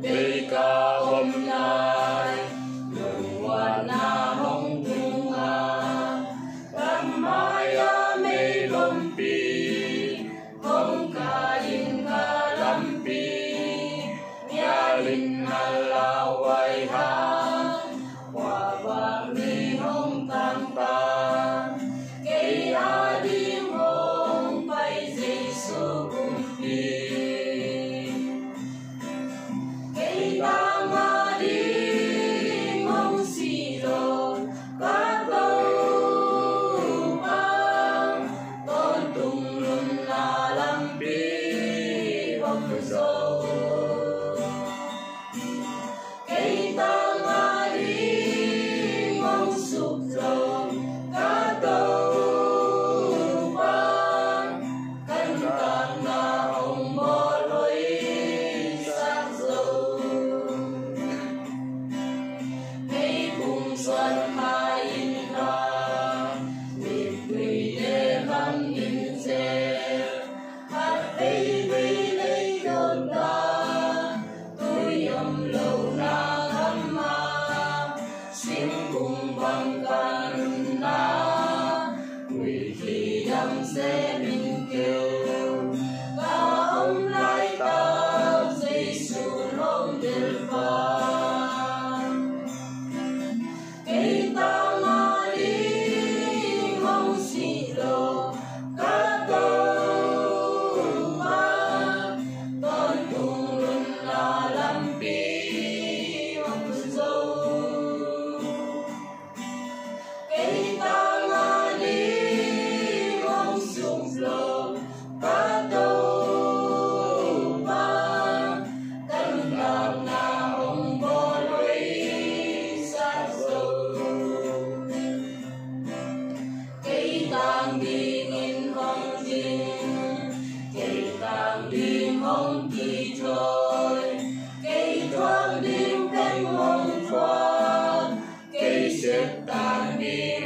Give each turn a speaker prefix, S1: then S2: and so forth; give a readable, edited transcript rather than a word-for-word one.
S1: Vì cả hôm nay đường hoa na hong tung a tam mai a mê lom pi hong ka in ka lam pi ya lin na la wai ha hoa ba mi hong tam ta cây a dim hong pai Giêsu cùng đi. Sẽ mình kêu và ông lại ta Giêsu lòng tuyệt vời cây ta mà đi mong xì đồ cả tàu mà con cùng luôn là làm bi mong dâu cây ta hong kỳ trời cây thoáng đêm cánh hồng khoan cây xếp tàn đi